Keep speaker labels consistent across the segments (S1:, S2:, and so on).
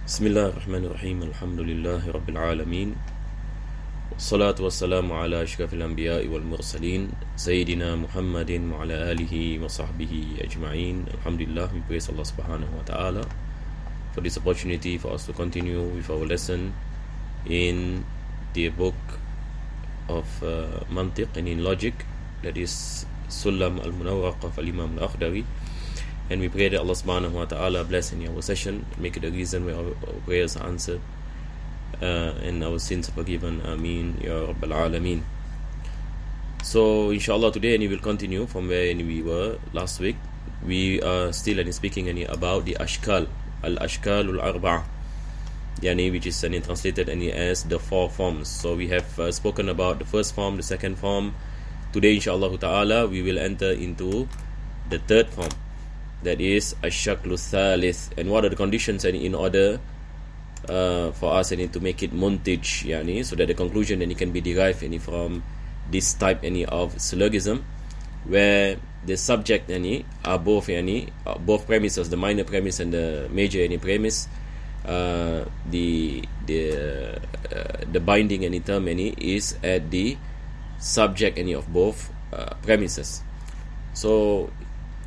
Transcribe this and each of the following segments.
S1: بسم الله الرحمن الرحيم الحمد لله رب العالمين والصلاة والسلام على أشرف الأنبياء والمرسلين سيدنا محمد وعلى آله وصحبه أجمعين. Alhamdulillah, we praise Allah subhanahu wa ta'ala for this opportunity for us to continue with our lesson in the book of Mantiq and in logic, that is Sullam al-Munawwaq of Imam al-Akhdari. And we pray that Allah subhanahu wa ta'ala bless in our session, make it a reason where our prayers are answered and our sins are forgiven. Ameen Ya Rabbal Alameen. So inshallah today we will continue from where we were last week. We are still speaking about the ashkal, al-ashkal al-arba'ah, which is translated as the four forms. So we have spoken about the first form, the second form. Today inshallah ta'ala we will enter into the third form, that is ash-shaklu thalith. And what are the conditions in order for us to make it Mantiq, so that the conclusion can be derived from this type of syllogism, where the subject are both premises, the minor premise and the major premise. The binding term is at the subject of both premises. So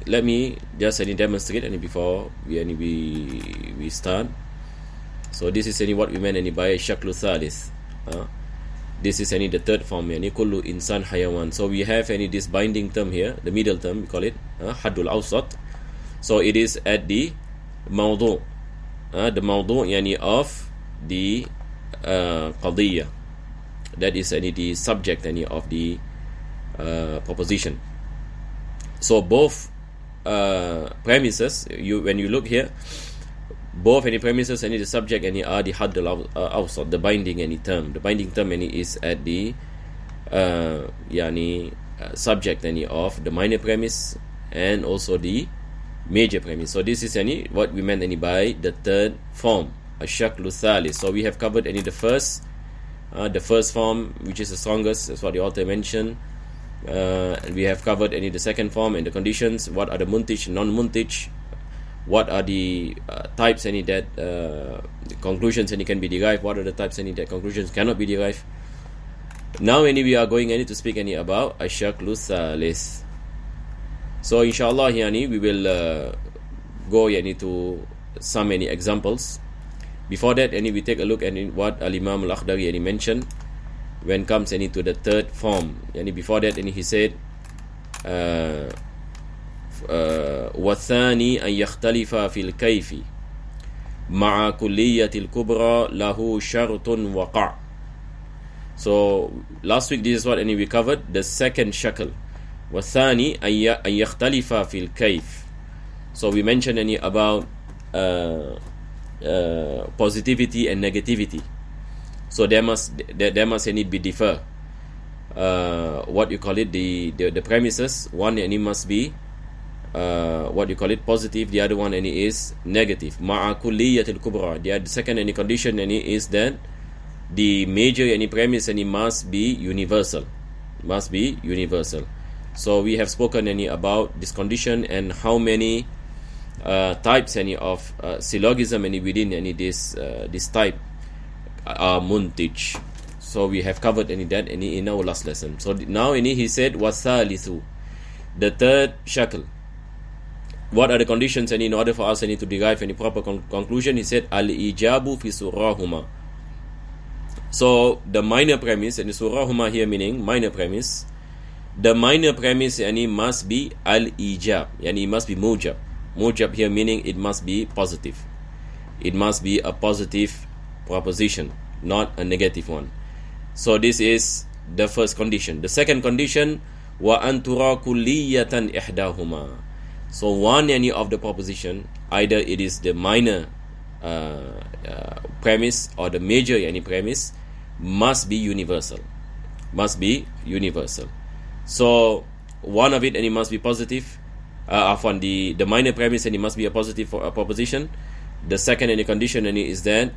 S1: let me just demonstrate before we start. So this is what we meant by shaklu thalith. This is the third form, kullu insan hayawan. So we have this binding term here, the middle term, we call it haddul awsat. So it is at the mawdu', the mawdu' of the qadiyya, that is the subject of the proposition. So both premises, when you look here, both premises and the subject are the haddul awsat, the binding term. The binding term is at the subject of the minor premise and also the major premise. So this is what we meant by the third form, ash-shaklu thalith. So we have covered the first form, which is the strongest. That's what the author mentioned. And we have covered the second form and the conditions. What are the Mantiq, non-Mantiq? What are the types that conclusions can be derived? What are the types that conclusions cannot be derived? Now we are going to speak about ash-shaklu thalith. So inshallah we will go to some examples. Before that we take a look at what Imam al-Akhdari mentioned when it comes to the third form. Before that he said وَالثَّانِي أَنْ يَخْتَلِفَ فِي الْكَيْفِ مَعَ كُلِّيَّةِ الْكُبْرَى لَهُ شَرْطٌ وَقَعْ. So last week this is what we covered, the second shakl. وَالثَّانِي أَنْ يَخْتَلِفَ فِي الْكَيْفِ. So we mentioned about positivity and negativity. So there must be differ. What you call it, the premises. One must be what you call it, positive. The other one is negative. Ma'a kulliyatil kubra. The second condition is that the major premise must be universal. Must be universal. So we have spoken about this condition and how many types of syllogism within this type are Mantiq. So we have covered that in our last lesson. So now he said wathalithu, the third shakl. What are the conditions in order for us to derive any proper conclusion? He said al-ijabu fi surahuma. So the minor premise, and surahuma here meaning minor premise. The minor premise must be al-ijab, it must be mujab. Mujab here meaning it must be positive. It must be a positive proposition, not a negative one. So this is the first condition. The second condition, wa antura kulliyatan ihdahuma. So one of the proposition, either it is the minor premise or the major premise, must be universal. Must be universal. So one of it must be positive. From the minor premise it must be a positive proposition. The second condition is that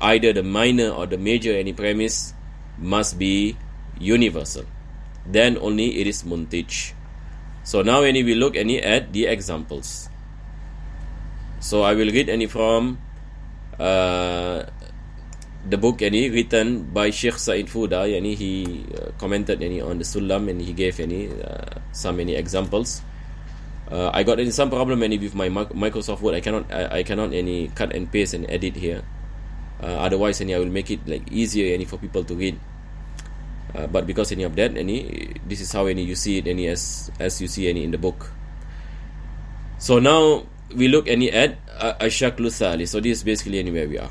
S1: either the minor or the major premise must be universal. Then only it is Mantiq. So now we look at the examples. So I will read from the book written by Sheikh Said Fuda, he commented on the Sullam, and he gave some examples. I got some problem with my Microsoft Word. I cannot cut and paste and edit here. Otherwise, I will make it easier for people to read. But because of that, this is how you see it as you see in the book. So now we look at Ashaklu Thali. So this is basically where we are.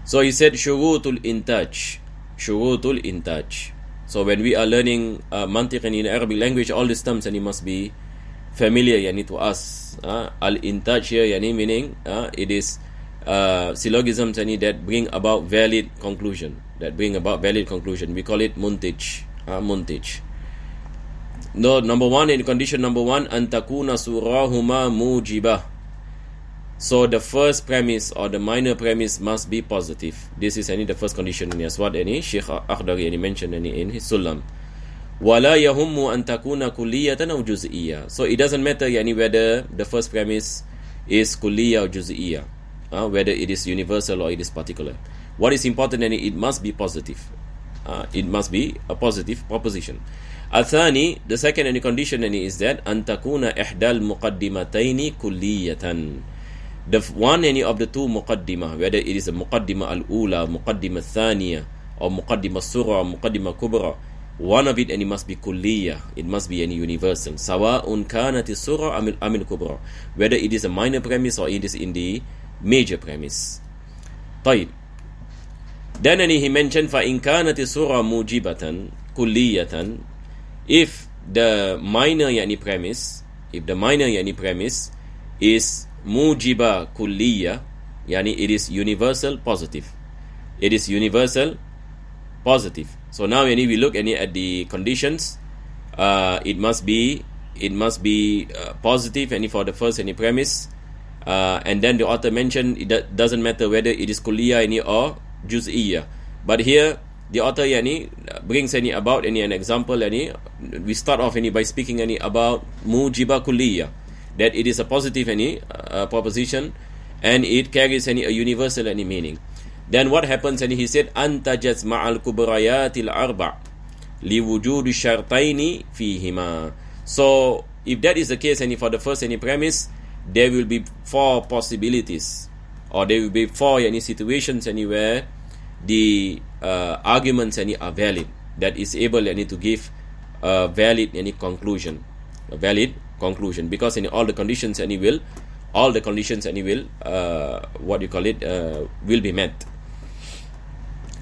S1: So he said Shurutul Intaj. Shurutul Intaj. So when we are learning Mantiq in Arabic language, all these terms must be familiar to us. Al-Intaj here meaning it is syllogisms that bring about valid conclusion. We call it Muntij. Muntij. No, number one, condition number one, antakuna surahuma mujibah. So the first premise or the minor premise must be positive. This is the first condition. Yes, what Sheikh Akhdari mentioned in his Sullam. Wala yahummu an takuna kulliyatan aw juz'iyya. So it doesn't matter whether the first premise is kulliyya or juz'iyya, whether it is universal or it is particular. What is important, it must be positive. It must be a positive proposition. Athani, the second condition is that antakuna ihdal muqaddimataini kulliyatan. The one of the two muqaddimah, whether it is a muqaddimah al-ula, muqaddimah thaniya, or muqaddimah surah, muqaddimah kubra, one of it must be kulliyah. It must be universal. Sawa'un kanati surah amil kubra, whether it is a minor premise or it is in the major premise. طيب. Then he mentioned فَإِنْ كَانَتِ السُّرَةُ مُوجِبَةً كُلِّيَّةً. If the minor premise is mujiba kulliya, it is universal positive. It is universal positive. So now when we look at the conditions, it must be positive for the first premise, and then the author mentioned it doesn't matter whether it is kulliya or juz'iyya. But here the author brings about an example. We start off by speaking about mujiba kulliya, that it is a positive proposition and it carries a universal meaning. Then what happens? He said antajaz ma'al kubrayatil arba' li wujudi shartaini fihima. So if that is the case, for the first premise, there will be four possibilities, or there will be four situations where the arguments are valid, that is able to give a valid conclusion, because all the conditions will will be met.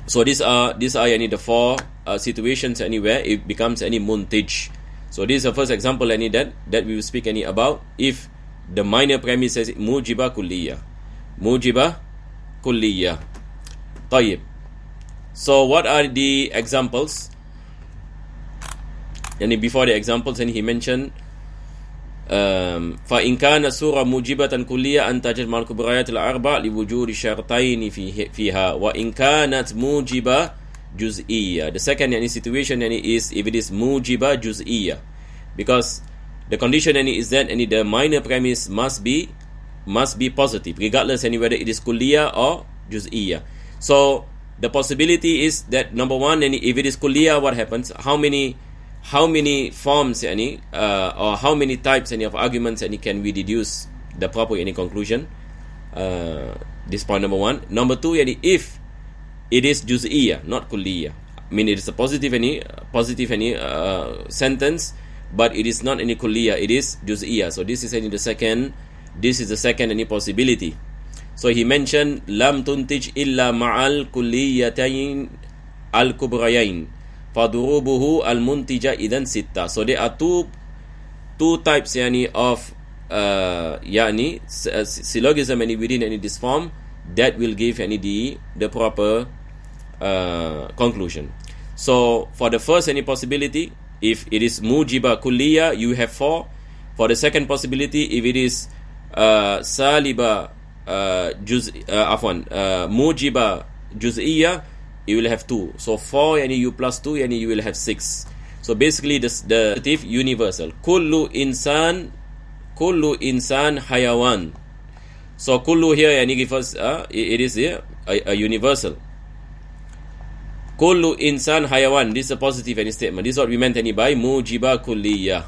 S1: So these are the four situations where it becomes muntij. So this is the first example that we will speak about. If the minor premise says mujiba kulliya. طيب. So what are the examples? Before the examples, he mentioned فإن كان سورة موجبة كلية أن تجد مع الكبريات الأربع لوجود شرطين فيها وإن كانت موجبة جزئية. The second situation is if it is موجبة جزئية, because the condition is that the minor premise must be positive, regardless whether it is kulliyah or juz'iyah. So the possibility is that number one, if it is kulliyah, what happens? How many forms or how many types of arguments can we deduce the proper conclusion? This point number one. Number two, if it is juz'iyah, not kulliyah, it is a positive sentence, but it is not any kulliyah, it is juz'iyah. So this is the second possibility. So he mentioned lam tuntij illa ma'al kulliyatain al kubrayain fadurubuhu al muntija idan sitta. So there are two types of syllogism within this form that will give the proper conclusion. So for the first possibility, if it is mujiba kulliya, you have 4. For the second possibility, if it is saliba mujiba juz'iyya, you will have 2. So 4 you plus 2 you will have 6. So basically the universal kullu insan hayawan. So kullu here yani give us it is a universal. Kullu insan hayawan, this is a positive any statement. This is what we meant any by mujiba kulliyah.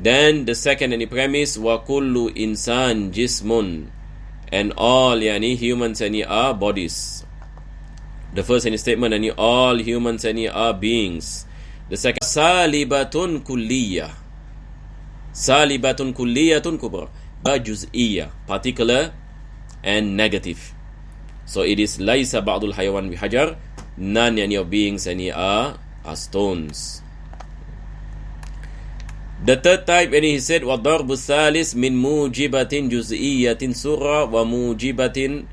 S1: Then the second any premise, wa kullu insan jismun, and all yani humans any are bodies. The first any statement any all humans any are beings. The second salibatun kulliyah. Salibatun kulliyatun kubra. Juz'iyah, particular and negative. So it is laisa ba'dul hayawan bihajar, none any of beings any are stones. The third type, and he said, wa darbu thalis min mujibatin juz'iyatin surra wa mujibatin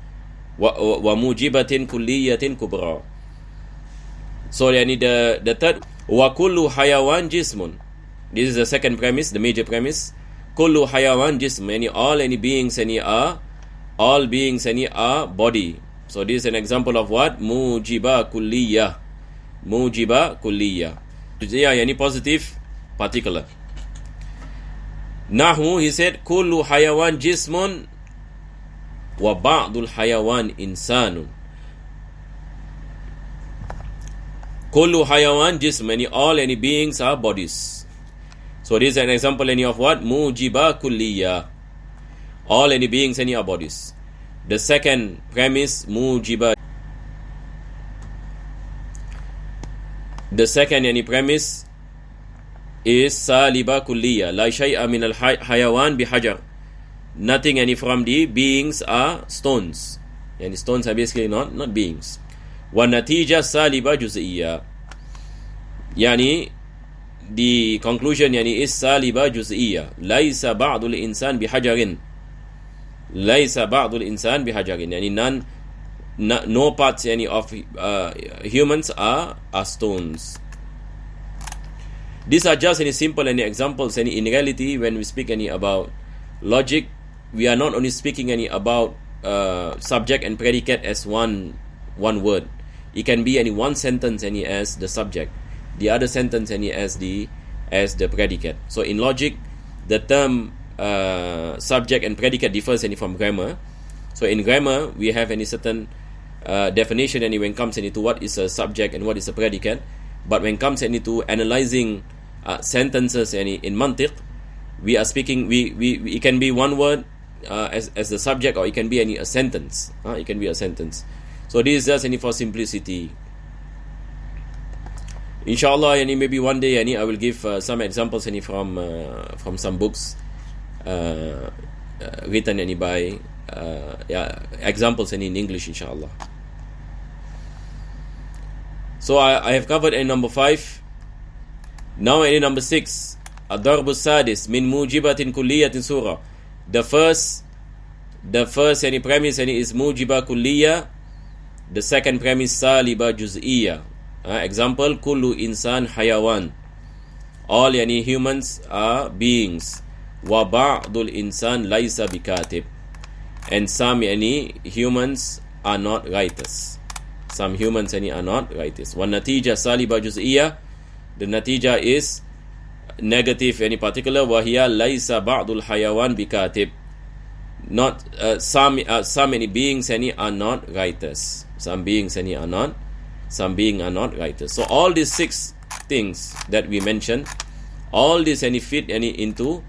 S1: kulliyatin kubra. So yani the third, wa kullu hayawan jismun. This is the second premise, the major premise. Kullu hayawan jism, any beings any are body. So this is an example of what? Mujiba kulliyah. Mujiba kulliyah. Yani positive, particular. Nahu, he said, kullu hayawan jismun wa ba'dul hayawan insanun. Kullu hayawan jism, any beings are bodies. So this is an example any of what? Mujiba kulliyah. All any beings any are bodies. The second premise, mujiba. The second any premise is saliba kulliyah. La shay'a min al hayawan bihajar. Nothing any from the beings are stones. And stones are basically not beings. Wa natija saliba juz'iyya. Yani the conclusion yani is saliba juz'iyya. Laysa ba'dul insan bihajarin. Laysa ba'dul insan bihajarin. Yani no parts any of humans are stones. These are just any simple any examples. Any in reality, when we speak any about logic, we are not only speaking any about subject and predicate as one word. It can be any one sentence any as the subject, the other sentence any as the predicate. So in logic, the term subject and predicate differs any from grammar. So in grammar, we have any certain definition any when it comes any to what is a subject and what is a predicate. But when it comes any to analyzing sentences any in Mantiq, we are speaking. It can be one word as the subject, or it can be a sentence. It can be a sentence. So this is just any for simplicity. Inshallah, any maybe one day any I will give some examples any from some books written any by examples any in English, inshallah. So I have covered any number 5. Now any number 6. Ad-darbu sadis min mujibatin kulliyatin surah. The first any premise any is mujiba kulliyah. The second premise saliba juz'iyah. Example, kullu insan hayawan. All any humans are beings. Wa ba'dul insan laysa bikatib. And some any humans are not writers. Some humans any are not writers. One natija saliba juz'iyah. The natija is negative any particular. Wahiya laysa ba'dul hayawan bikatib. Not some any beings any are not writers. Some beings any are not. Some beings are not writers. So all these 6 things that we mentioned, all this any fit any into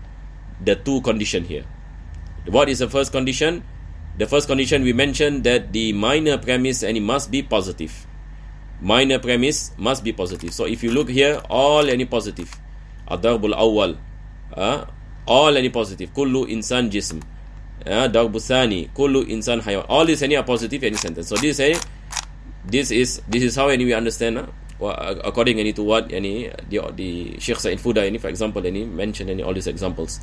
S1: the 2 condition here. What is the first condition? The first condition we mentioned that the minor premise any must be positive. Minor premise must be positive. So if you look here, all any positive. Ad-darbul awwal, all any positive. Kullu insan jism. Darbu thani, kullu insan hayawan. All this any are positive any sentence. So this is how any we understand according any to what any the Sheikh Said Fuda any for example any mention any all these examples.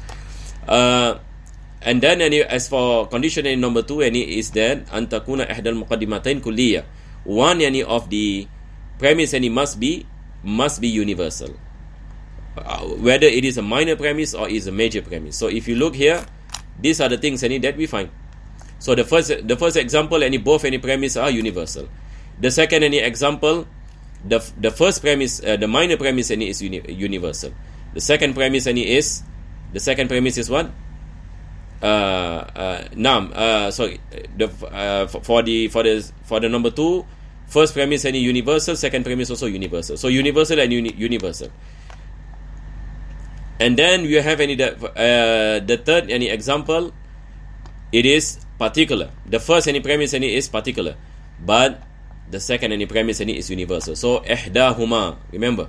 S1: And then any as for condition any number 2 any is that antakuna ihdal muqaddimatain kulliyah. One any of the premise any must be universal. Whether it is a minor premise or is a major premise. So if you look here, these are the things any that we find. So the first example any both any premise are universal. The second any example, the first premise the minor premise any is universal. The second premise is what? So for the number 2, first premise any universal, second premise also universal. So universal and universal. And then we have the third any example, it is particular. The first any premise any is particular, but the second any premise any is universal. So ihdahuma, remember,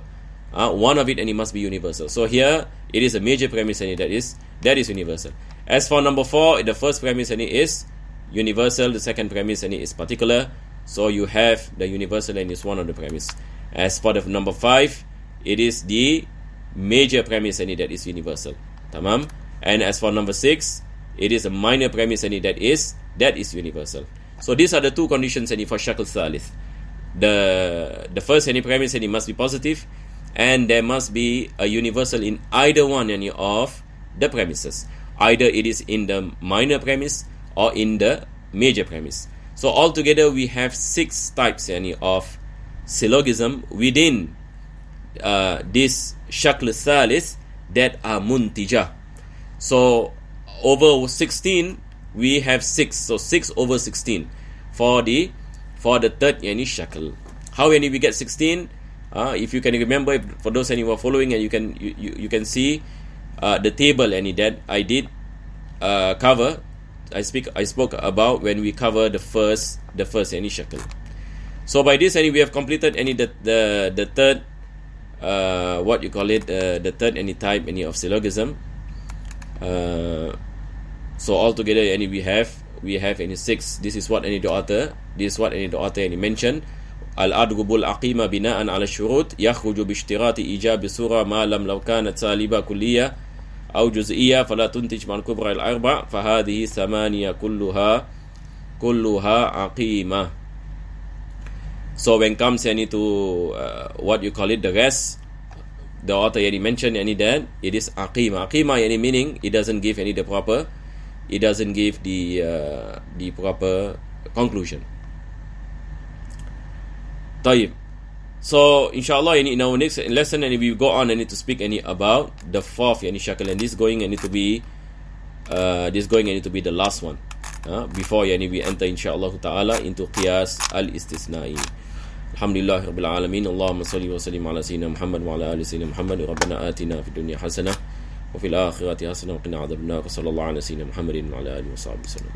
S1: one of it and it must be universal. So here it is a major premise any that is universal. As for number 4, the first premise any is universal, the second premise any is particular. So you have the universal and is one of the premise. As for the number 5, it is the major premise any that is universal. Tamam. And as for number 6, it is a minor premise any that is universal. So these are the 2 conditions any for shakl thalith. The first any premise any must be positive, and there must be a universal in either one any of the premises. Either it is in the minor premise or in the major premise. So altogether we have 6 types any of syllogism within this shakl thalith that are muntijah. So over 16 we have 6. So 6 over 16 for the third any shakl. How any we get 16? If you can remember, for those any who are following, and you can see the table any that I did cover. I spoke about when we cover the first any shakl. So by this any we have completed any the third the third any type any of syllogism. So altogether any we have any 6. This is what any the author any mentioned. الأرجب العقيمة بناء على الشروط يخرج باشتراط إيجاب الصورة ما لم لو كانت سالبة كلية أو جزئية فلا تنتج مع الكبرى الأربع فهذه 8 كلها عقيمة. So when comes any to the rest, the author any mentioned any that it is aqima. Aqima any meaning it doesn't give any the proper, it doesn't give the proper conclusion. طيب. So inshallah in our next lesson and we go on and need to speak any about the 4th any shakl, and this going to be the last one before yani we enter inshallah ta'ala into qiyas al-istisna'i. Alhamdulillah rabbil alamin. Allahumma salli wa sallim ala sayyidina Muhammad wa ala ali sayyidina Muhammad. Rabbana atina fid dunya hasanah wa fil akhirati hasanah wa qina adhaban nar. Sallallahu ala sayyidina Muhammadin wa ala alihi wa sahbihi sallam.